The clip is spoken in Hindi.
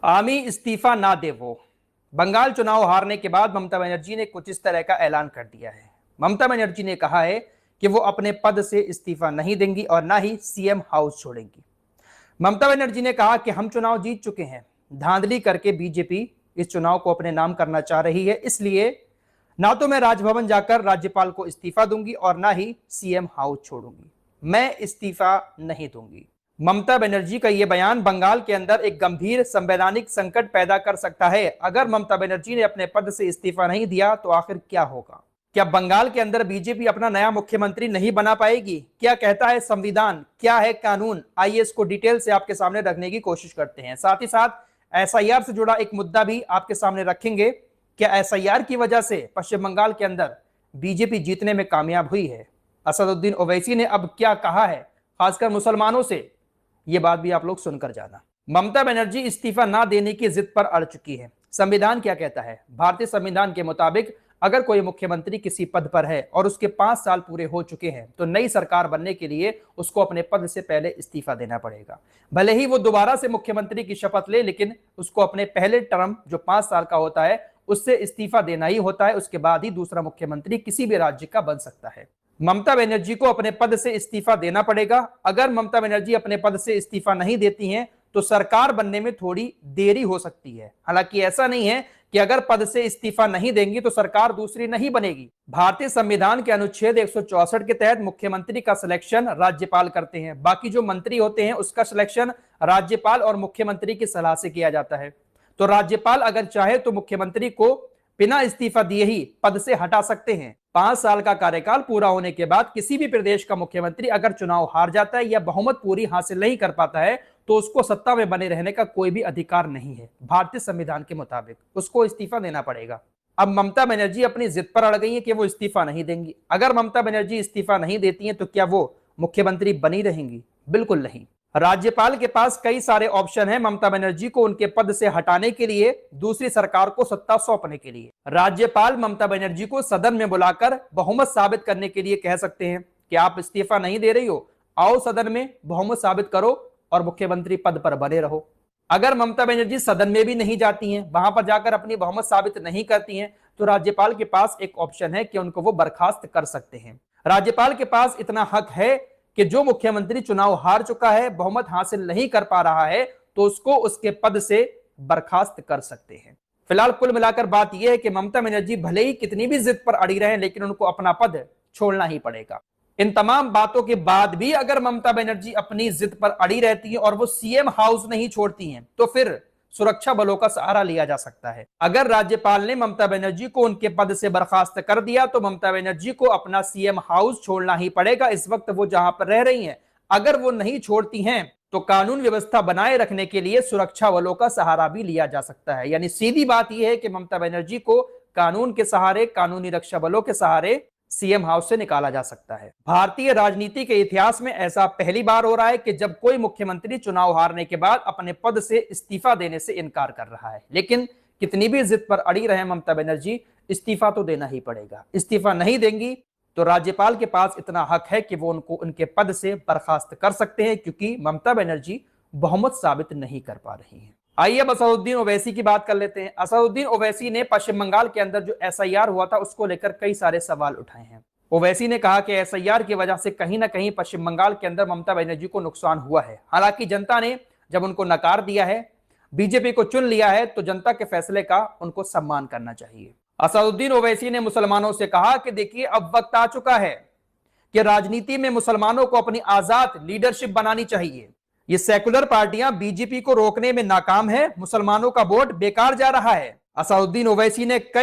आमी इस्तीफा ना दे वो। बंगाल चुनाव हारने के बाद ममता बनर्जी ने कुछ इस तरह का ऐलान कर दिया है। ममता बनर्जी ने कहा है कि वो अपने पद से इस्तीफा नहीं देंगी और ना ही सीएम हाउस छोड़ेंगी। ममता बनर्जी ने कहा कि हम चुनाव जीत चुके हैं, धांधली करके बीजेपी इस चुनाव को अपने नाम करना चाह रही है, इसलिए ना तो मैं राजभवन जाकर राज्यपाल को इस्तीफा दूंगी और ना ही सीएम हाउस छोड़ूंगी। मैं इस्तीफा नहीं दूंगी। ममता बनर्जी का यह बयान बंगाल के अंदर एक गंभीर संवैधानिक संकट पैदा कर सकता है। अगर ममता बनर्जी ने अपने पद से इस्तीफा नहीं दिया तो आखिर क्या होगा? क्या बंगाल के अंदर बीजेपी अपना नया मुख्यमंत्री नहीं बना पाएगी? क्या कहता है संविधान, क्या है कानून? आइए इसको डिटेल से आपके सामने रखने की कोशिश करते हैं। साथ ही साथ एसआईआर से जुड़ा एक मुद्दा भी आपके सामने रखेंगे। क्या एसआईआर की वजह से पश्चिम बंगाल के अंदर बीजेपी जीतने में कामयाब हुई है? असदुद्दीन ओवैसी ने अब क्या कहा है, खासकर मुसलमानों से, ये बात भी आप लोग सुनकर जाना। ममता बनर्जी इस्तीफा ना देने की जिद पर अड़ चुकी है। संविधान क्या कहता है? भारतीय संविधान के मुताबिक अगर कोई मुख्यमंत्री किसी पद पर है और उसके 5 साल पूरे हो चुके हैं तो नई सरकार बनने के लिए उसको अपने पद से पहले इस्तीफा देना पड़ेगा। भले ही वो दोबारा से मुख्यमंत्री की शपथ ले, लेकिन उसको अपने पहले टर्म जो 5 साल का होता है उससे इस्तीफा देना ही होता है। उसके बाद ही दूसरा मुख्यमंत्री किसी भी राज्य का बन सकता है। ममता बनर्जी को अपने पद से इस्तीफा देना पड़ेगा। अगर ममता बनर्जी अपने पद से इस्तीफा नहीं देती हैं तो सरकार बनने में थोड़ी देरी हो सकती है। हालांकि ऐसा नहीं है कि अगर पद से इस्तीफा नहीं देंगी तो सरकार दूसरी नहीं बनेगी। भारतीय संविधान के अनुच्छेद 164 के तहत मुख्यमंत्री का सिलेक्शन राज्यपाल करते हैं। बाकी जो मंत्री होते हैं उसका सिलेक्शन राज्यपाल और मुख्यमंत्री की सलाह से किया जाता है। तो राज्यपाल अगर चाहे तो मुख्यमंत्री को बिना इस्तीफा दिए ही पद से हटा सकते हैं। 5 साल का कार्यकाल पूरा होने के बाद किसी भी प्रदेश का मुख्यमंत्री अगर चुनाव हार जाता है या बहुमत पूरी हासिल नहीं कर पाता है तो उसको सत्ता में बने रहने का कोई भी अधिकार नहीं है। भारतीय संविधान के मुताबिक उसको इस्तीफा देना पड़ेगा। अब ममता बनर्जी अपनी जिद पर अड़ गई है कि वो इस्तीफा नहीं देंगी। अगर ममता बनर्जी इस्तीफा नहीं देती हैं तो क्या वो मुख्यमंत्री बनी रहेंगी? बिल्कुल नहीं। राज्यपाल के पास कई सारे ऑप्शन हैं ममता बनर्जी को उनके पद से हटाने के लिए, दूसरी सरकार को सत्ता सौंपने के लिए। राज्यपाल ममता बनर्जी को सदन में बुलाकर बहुमत साबित करने के लिए कह सकते हैं कि आप इस्तीफा नहीं दे रही हो, आओ सदन में बहुमत साबित करो और मुख्यमंत्री पद पर बने रहो। अगर ममता बनर्जी सदन में भी नहीं जाती हैं, वहां पर जाकर अपनी बहुमत साबित नहीं करती हैं, तो राज्यपाल के पास एक ऑप्शन है कि उनको वो बर्खास्त कर सकते हैं। राज्यपाल के पास इतना हक है कि जो मुख्यमंत्री चुनाव हार चुका है, बहुमत हासिल नहीं कर पा रहा है, तो उसको उसके पद से बर्खास्त कर सकते हैं। फिलहाल कुल मिलाकर बात यह है कि ममता बनर्जी भले ही कितनी भी जिद पर अड़ी रहे, लेकिन उनको अपना पद छोड़ना ही पड़ेगा। इन तमाम बातों के बाद भी अगर ममता बनर्जी अपनी जिद पर अड़ी रहती है और वो सीएम हाउस नहीं छोड़ती हैं, तो फिर सुरक्षा बलों का सहारा लिया जा सकता है। अगर राज्यपाल ने ममता बनर्जी को उनके पद से बर्खास्त कर दिया तो ममता बनर्जी को अपना सीएम हाउस छोड़ना ही पड़ेगा। इस वक्त वो जहां पर रह रही हैं, अगर वो नहीं छोड़ती हैं तो कानून व्यवस्था बनाए रखने के लिए सुरक्षा बलों का सहारा भी लिया जा सकता है। यानी सीधी बात यह है कि ममता बनर्जी को कानून के सहारे, कानूनी रक्षा बलों के सहारे सीएम हाउस से निकाला जा सकता है। भारतीय राजनीति के इतिहास में ऐसा पहली बार हो रहा है कि जब कोई मुख्यमंत्री चुनाव हारने के बाद अपने पद से इस्तीफा देने से इनकार कर रहा है। लेकिन कितनी भी जिद पर अड़ी रहे ममता बनर्जी, इस्तीफा तो देना ही पड़ेगा। इस्तीफा नहीं देंगी तो राज्यपाल के पास इतना हक है कि वो उनको उनके पद से बर्खास्त कर सकते हैं, क्योंकि ममता बनर्जी बहुमत साबित नहीं कर पा रही है। आइए अब असदुद्दीन ओवैसी की बात कर लेते हैं। असदुद्दीन ओवैसी ने पश्चिम बंगाल के अंदर जो एसआईआर हुआ था उसको लेकर कई सारे सवाल उठाए हैं। ओवैसी ने कहा कि एसआईआर की वजह से कहीं ना कहीं पश्चिम बंगाल के अंदर ममता बनर्जी को नुकसान हुआ है। हालांकि जनता ने जब उनको नकार दिया है, बीजेपी को चुन लिया है, तो जनता के फैसले का उनको सम्मान करना चाहिए। असदुद्दीन ओवैसी ने मुसलमानों से कहा कि देखिए, अब वक्त आ चुका है कि राजनीति में मुसलमानों को अपनी आजाद लीडरशिप बनानी चाहिए। ये सेकुलर पार्टियां बीजेपी को रोकने में नाकाम है, मुसलमानों का वोट बेकार जा रहा है। असदुद्दीन ओवैसी ने कई